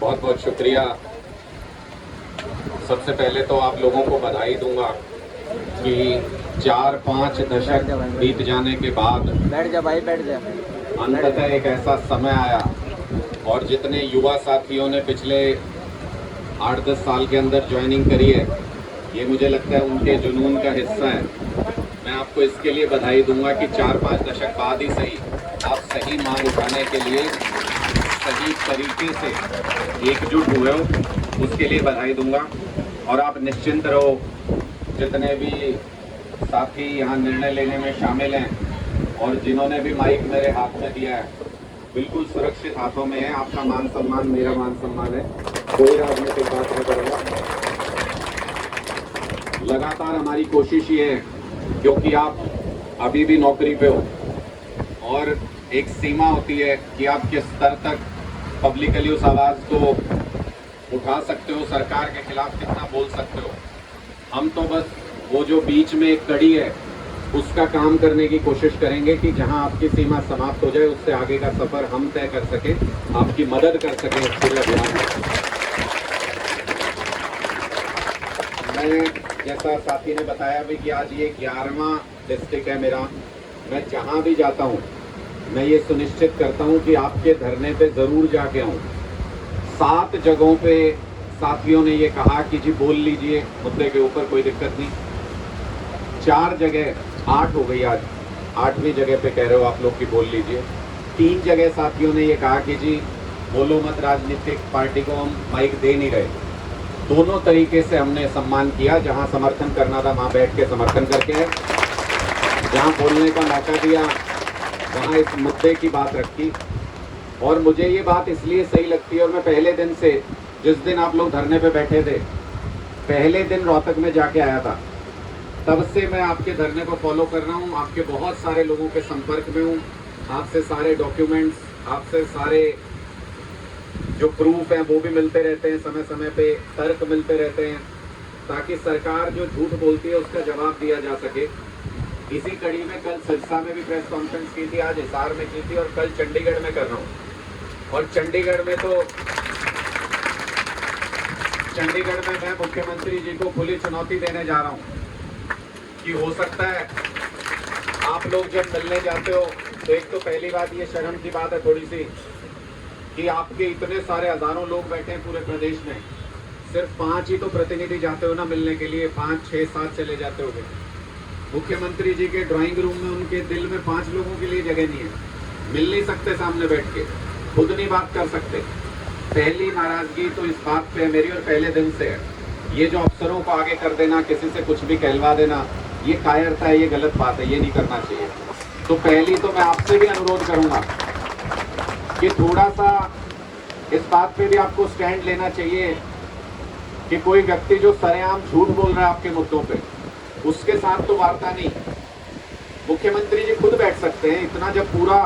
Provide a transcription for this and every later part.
बहुत बहुत शुक्रिया। सबसे पहले तो आप लोगों को बधाई दूंगा कि 4-5 दशक बीत जाने के बाद बैठ जा भाई, बैठ जा। अंततः एक ऐसा समय आया और जितने युवा साथियों ने पिछले 8-10 साल के अंदर ज्वाइनिंग करी है, ये मुझे लगता है उनके जुनून का हिस्सा है। मैं आपको इसके लिए बधाई दूंगा कि 4-5 दशक बाद ही सही आप सही मांग उठाने के लिए सही तरीके से एकजुट हुए हो, उसके लिए बधाई दूंगा। और आप निश्चिंत रहो, जितने भी साथी यहाँ निर्णय लेने में शामिल हैं और जिन्होंने भी माइक मेरे हाथ में दिया है, बिल्कुल सुरक्षित हाथों में है। आपका मान सम्मान मेरा मान सम्मान है, कोई राजनीतिक बात नहीं करूँगा। लगातार हमारी कोशिश ये है, क्योंकि आप अभी भी नौकरी पे हो और एक सीमा होती है कि आप किस स्तर तक पब्लिकली उस आवाज़ को उठा सकते हो, सरकार के खिलाफ कितना बोल सकते हो। हम तो बस वो जो बीच में एक कड़ी है उसका काम करने की कोशिश करेंगे कि जहां आपकी सीमा समाप्त हो जाए उससे आगे का सफर हम तय कर सकें, आपकी मदद कर सकें इस पूरे अभियान में। मैं जैसा साथी ने बताया भी कि आज ये 11वां डिस्ट्रिक्ट है मेरा। मैं जहां भी जाता हूं मैं ये सुनिश्चित करता हूं कि आपके धरने पे ज़रूर जाके आऊं। 7 जगहों पे साथियों ने ये कहा कि जी बोल लीजिए मुद्दे के ऊपर, कोई दिक्कत नहीं। 4 जगह, 8 हो गई आज, 8वीं जगह पे कह रहे हो आप लोग कि बोल लीजिए। 3 जगह साथियों ने ये कहा कि जी बोलो मत, राजनीतिक पार्टी को हम माइक दे नहीं रहे। दोनों तरीके से हमने सम्मान किया, जहां समर्थन करना था वहां बैठ के समर्थन करके है, जहां बोलने का मौका दिया वहां इस मुद्दे की बात रखी। और मुझे ये बात इसलिए सही लगती है, और मैं पहले दिन से, जिस दिन आप लोग धरने पे बैठे थे, पहले दिन रोहतक में जाके आया था, तब से मैं आपके धरने को फॉलो कर रहा हूँ। आपके बहुत सारे लोगों के संपर्क में हूँ, आपसे सारे डॉक्यूमेंट्स, आपसे सारे जो प्रूफ हैं वो भी मिलते रहते हैं, समय समय पे तर्क मिलते रहते हैं, ताकि सरकार जो झूठ बोलती है उसका जवाब दिया जा सके। इसी कड़ी में कल सिरसा में भी प्रेस कॉन्फ्रेंस की थी, आज हिसार में की थी और कल चंडीगढ़ में कर रहा हूँ। और चंडीगढ़ में मैं मुख्यमंत्री जी को खुली चुनौती देने जा रहा हूँ कि हो सकता है आप लोग जब मिलने जाते हो तो एक तो पहली बात ये शर्म की बात है थोड़ी सी कि आपके इतने सारे हजारों लोग बैठे हैं पूरे प्रदेश में, सिर्फ 5 ही तो प्रतिनिधि जाते हो ना मिलने के लिए, 5, 6, 7 चले जाते होगे। मुख्यमंत्री जी के ड्राइंग रूम में उनके दिल में 5 लोगों के लिए जगह नहीं है, मिल नहीं सकते सामने बैठ के, खुद नहीं बात कर सकते। पहली नाराजगी तो इस बात पे है मेरी, और पहले दिन से है। ये जो अफसरों को आगे कर देना, किसी से कुछ भी कहलवा देना, ये कायरता है, ये गलत बात है, ये नहीं करना चाहिए। तो पहली तो मैं आपसे भी अनुरोध करूंगा कि थोड़ा सा इस बात पे भी आपको स्टैंड लेना चाहिए कि कोई व्यक्ति जो सरेआम झूठ बोल रहा है आपके मुद्दों पे, उसके साथ तो वार्ता नहीं। मुख्यमंत्री जी खुद बैठ सकते हैं, इतना जब पूरा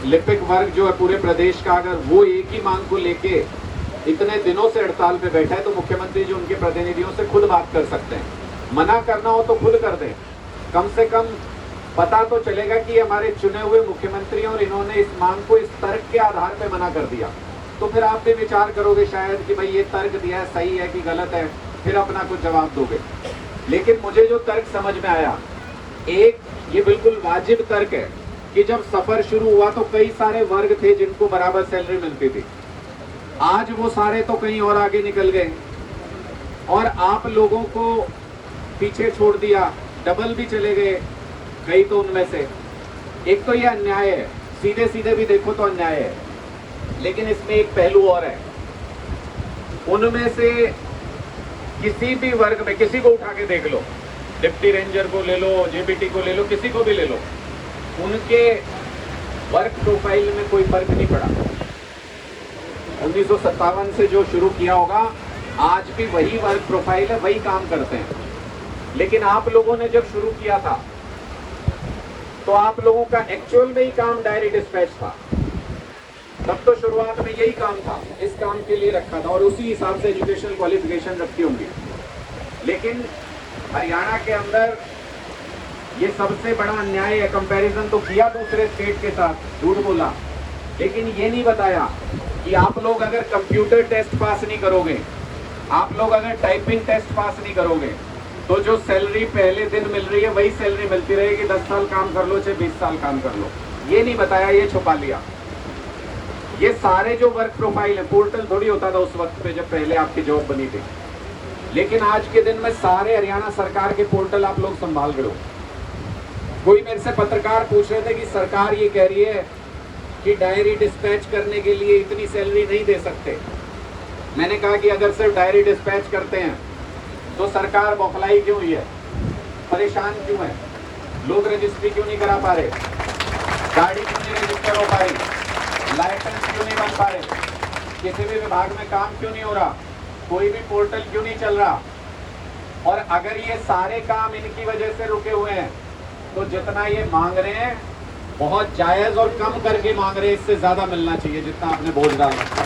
लिपिक वर्ग जो है पूरे प्रदेश का, अगर वो एक ही मांग को लेके इतने दिनों से हड़ताल पे बैठा है, तो मुख्यमंत्री जी उनके प्रतिनिधियों से खुद बात कर सकते हैं। मना करना हो तो खुद कर दें, कम से कम पता तो चलेगा कि हमारे चुने हुए मुख्यमंत्री और इन्होंने इस मांग को इस तर्क के आधार पे मना कर दिया। तो फिर आप भी विचार करोगे शायद कि भाई ये तर्क दिया है सही है कि गलत है, फिर अपना कुछ जवाब दोगे। लेकिन मुझे जो तर्क समझ में आया, एक ये बिल्कुल वाजिब तर्क है कि जब सफर शुरू हुआ तो कई सारे वर्ग थे जिनको बराबर सैलरी मिलती थी, आज वो सारे तो कहीं और आगे निकल गए और आप लोगों को पीछे छोड़ दिया, डबल भी चले गए कई तो उनमें से। एक तो ये अन्याय है, सीधे सीधे भी देखो तो अन्याय है, लेकिन इसमें एक पहलू और है। उनमें से किसी भी वर्ग में किसी को उठा के देख लो, डिप्टी रेंजर को ले लो, जेबीटी को ले लो, किसी को भी ले लो, उनके वर्क प्रोफाइल में कोई फर्क नहीं पड़ा। 1957 से जो शुरू किया होगा, आज भी वही वर्क प्रोफाइल है, वही काम करते हैं। लेकिन आप लोगों ने जब शुरू किया था तो आप लोगों का एक्चुअल में ही काम डायरी डिस्पैच था, तब तो शुरुआत में यही काम था, इस काम के लिए रखा था और उसी हिसाब से एजुकेशनल क्वालिफिकेशन रखती होंगी। लेकिन हरियाणा के अंदर ये सबसे बड़ा अन्याय है। कंपैरिजन तो किया दूसरे स्टेट के साथ, झूठ बोला, लेकिन ये नहीं बताया कि आप लोग अगर कंप्यूटर टेस्ट पास नहीं करोगे, आप लोग अगर टाइपिंग टेस्ट पास नहीं करोगे, तो जो सैलरी पहले दिन मिल रही है वही सैलरी मिलती रहेगी। 10 साल काम कर लो चाहे 20 साल काम कर लो। ये नहीं बताया, ये छुपा लिया। ये सारे जो वर्क प्रोफाइल है, पोर्टल थोड़ी होता था उस वक्त पे जब पहले आपकी जॉब बनी थी, लेकिन आज के दिन में सारे हरियाणा सरकार के पोर्टल आप लोग संभाल रहे हो। कोई मेरे से पत्रकार पूछ रहे थे कि सरकार ये कह रही है कि डायरी डिस्पैच करने के लिए इतनी सैलरी नहीं दे सकते। मैंने कहा कि अगर सिर्फ डायरी डिस्पैच करते हैं तो सरकार बौखलाई क्यों हुई है, परेशान क्यों है, लोग रजिस्ट्री क्यों नहीं करा पा रहे, गाड़ी क्यों नहीं रजिस्टर हो पा रही, लाइसेंस क्यों नहीं बन पा रहे, किसी भी विभाग में काम क्यों नहीं हो रहा, कोई भी पोर्टल क्यों नहीं चल रहा। और अगर ये सारे काम इनकी वजह से रुके हुए हैं तो जितना ये मांग रहे हैं बहुत जायज और कम करके मांग रहे हैं, इससे ज्यादा मिलना चाहिए जितना आपने बोझ डाल रखा।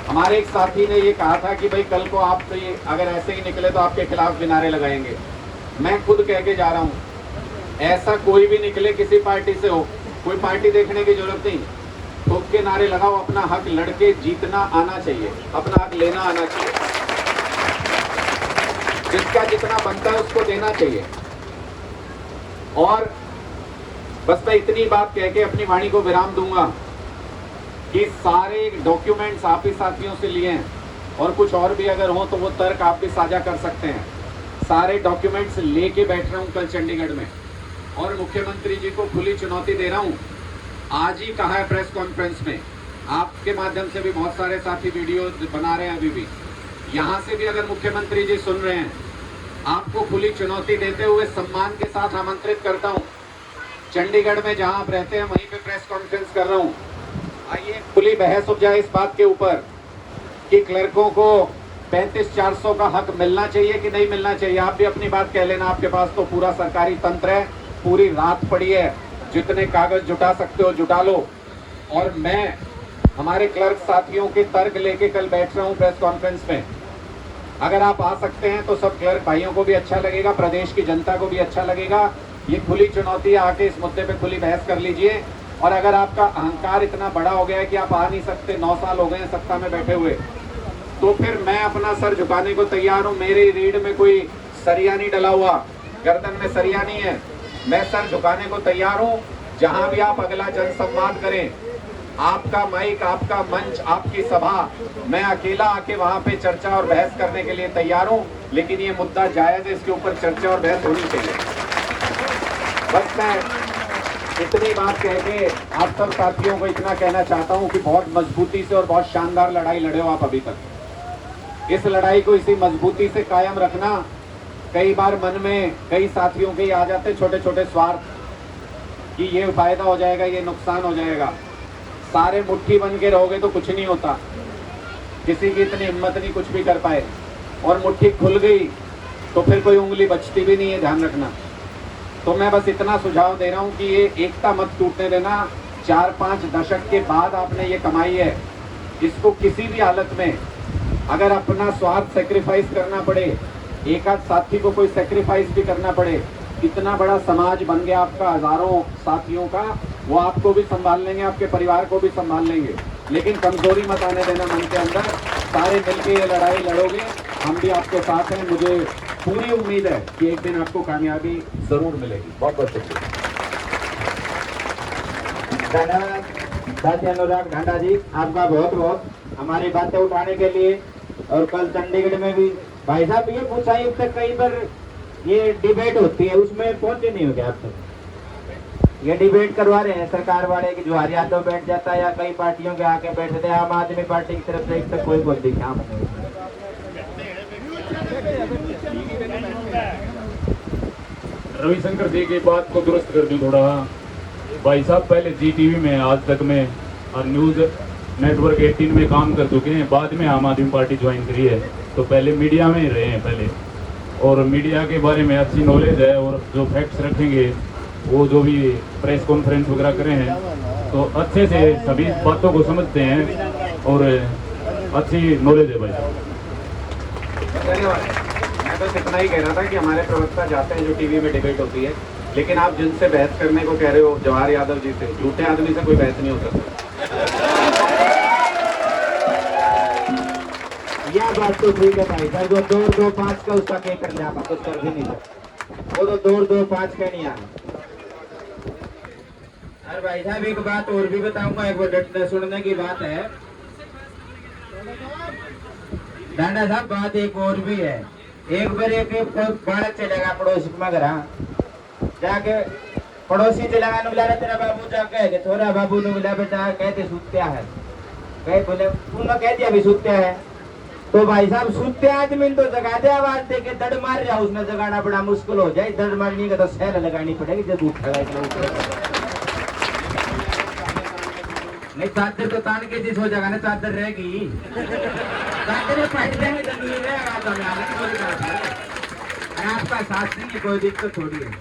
हमारे एक साथी ने ये कहा था कि भाई कल को आप तो ये अगर ऐसे ही निकले तो आपके खिलाफ भी नारे लगाएंगे। मैं खुद कह के जा रहा हूं, ऐसा कोई भी निकले किसी पार्टी से हो, कोई पार्टी देखने की जरूरत नहीं, ठोक के नारे लगाओ, अपना हक लड़के जीतना आना चाहिए, अपना हक लेना आना चाहिए, जिसका जितना बनता है उसको देना चाहिए। और बस मैं इतनी बात कह के अपनी वाणी को विराम दूंगा कि सारे डॉक्यूमेंट्स आप ही साथियों से लिए हैं और कुछ और भी अगर हो तो वो तर्क आप भी साझा कर सकते हैं। सारे डॉक्यूमेंट्स लेके बैठ रहा हूं कल चंडीगढ़ में और मुख्यमंत्री जी को खुली चुनौती दे रहा हूं। आज ही कहा है प्रेस कॉन्फ्रेंस में, आपके माध्यम से भी बहुत सारे साथी वीडियो बना रहे हैं, अभी भी यहां से भी अगर मुख्यमंत्री जी सुन रहे हैं, आपको खुली चुनौती देते हुए सम्मान के साथ आमंत्रित करता हूं। चंडीगढ़ में जहां आप रहते हैं वहीं पे प्रेस कॉन्फ्रेंस कर रहा हूं। आइए खुली बहस हो जाए इस बात के ऊपर कि क्लर्कों को 35,400 का हक मिलना चाहिए कि नहीं मिलना चाहिए। आप भी अपनी बात कह लेना, आपके पास तो पूरा सरकारी तंत्र है, पूरी रात पड़ी है, जितने कागज जुटा सकते हो जुटा लो। और मैं हमारे क्लर्क साथियों के तर्क लेके कल बैठ रहा हूँ प्रेस कॉन्फ्रेंस में। अगर आप आ सकते हैं तो सब क्लर्क भाइयों को भी अच्छा लगेगा, प्रदेश की जनता को भी अच्छा लगेगा। ये खुली चुनौती, आके इस मुद्दे पे खुली बहस कर लीजिए। और अगर आपका अहंकार इतना बड़ा हो गया है कि आप आ नहीं सकते, 9 साल हो गए हैं सत्ता में बैठे हुए, तो फिर मैं अपना सर झुकाने को तैयार हूँ। मेरी रीढ़ में कोई सरिया नहीं डला हुआ, गर्दन में सरिया नहीं है, मैं सर झुकाने को तैयार हूँ। जहां भी आप अगला जनसंवाद करें, आपका माइक, आपका मंच, आपकी सभा, मैं अकेला आके वहां पे चर्चा और बहस करने के लिए तैयार हूँ। लेकिन ये मुद्दा जायज है, इसके ऊपर चर्चा और बहस होनी चाहिए। बस मैं इतनी बात कह के आप सब साथियों को इतना कहना चाहता हूँ कि बहुत मजबूती से और बहुत शानदार लड़ाई लड़े हो आप अभी तक। इस लड़ाई को इसी मजबूती से कायम रखना। कई बार मन में कई साथियों के आ जाते छोटे छोटे स्वार्थ कि ये फायदा हो जाएगा, ये नुकसान हो जाएगा। सारे मुट्ठी बन के रहोगे तो कुछ नहीं होता, किसी की इतनी हिम्मत नहीं कुछ भी कर पाए। और मुट्ठी खुल गई तो फिर कोई उंगली बचती भी नहीं है, ध्यान रखना। तो मैं बस इतना सुझाव दे रहा हूँ कि ये एकता मत टूटने देना। 4-5 दशक के बाद आपने ये कमाई है, इसको किसी भी हालत में अगर अपना स्वार्थ सेक्रीफाइस करना पड़े, एक आध साथी को कोई सेक्रीफाइस भी करना पड़े, इतना बड़ा समाज बन गया आपका, हजारों साथियों का, वो आपको भी संभाल लेंगे, आपके परिवार को भी संभाल लेंगे। लेकिन कमजोरी मत आने देना मन के अंदर। सारे मिलके ये लड़ाई लड़ोगे, हम भी आपके साथ हैं। मुझे पूरी उम्मीद है कि एक दिन आपको कामयाबी जरूर मिलेगी। बहुत बहुत शुक्रिया। धन्यवाद साथी अनुराग ढांडा जी, आपका बहुत बहुत हमारी बातें उठाने के लिए। और कल चंडीगढ़ में भी भाई साहब ये पूछा ही तक कई बार ये डिबेट होती है, उसमें पहुंचे नहीं हो गया आप तक। ये डिबेट करवा रहे हैं सरकार वाले की, जो हरियाणा बैठ जाता है या कई पार्टियों के आके बैठते हैं। आम आदमी पार्टी की तरफ से एक तक कोई बोल दिखा रविशंकर जी की बात को दुरुस्त कर दूं थोड़ा। भाई साहब पहले जी टीवी में, आज तक में और न्यूज़ नेटवर्क 18 में काम कर चुके हैं। बाद में आम आदमी पार्टी ज्वाइन करी है, तो पहले मीडिया में ही रहे हैं पहले, और मीडिया के बारे में अच्छी नॉलेज है। और जो फैक्ट्स रखेंगे, वो जो भी प्रेस कॉन्फ्रेंस वगैरह करे हैं, तो अच्छे से सभी बातों को समझते हैं और अच्छी नॉलेज है भाई साहब। धन्यवाद। मैं बस इतना ही कह रहा था कि हमारे प्रवक्ता जाते हैं जो टीवी में डिबेट होती है, लेकिन आप जिनसे बहस करने को कह रहे हो जवाहर यादव जी से, झूठे आदमी से कोई बहस नहीं हो सकती। यह बात तो ठीक है भाई सर, जो 2-2-5 का उसका क्या कर लिया, आप कुछ कर भी नहीं सकते, वो तो 2-2-5 का नहीं आया। अरे भाई साहब एक बात और भी बताऊंगा, एक बार सुनने की बात है डांडा साहब, बात एक और भी है। एक बार एक बालक चलेगा पड़ोसी में घर, जाके पड़ोसी चलेगा नु बुला तेरा बाबू, जाके के थोड़ा बाबू नु बुला बेटा, कहते सुत्या है, कहे बोले तूने कह दिया अभी सुत्या है, तो भाई साहब सुत्ते आदमी तो जगा दे, आवाज दे के दड़ मार रहा, उसने जगाना बड़ा मुश्किल हो जाए, दड़ मारने का तो सहर लगानी पड़ेगी जब उठेगा। नहीं चादर तो तान के जिस हो जाएगा ना, चादर रहेगी, चादर फाइट जाएंगे जमीन रहेगा, तो आपका शास्त्री की कोई दिक्कत थोड़ी है।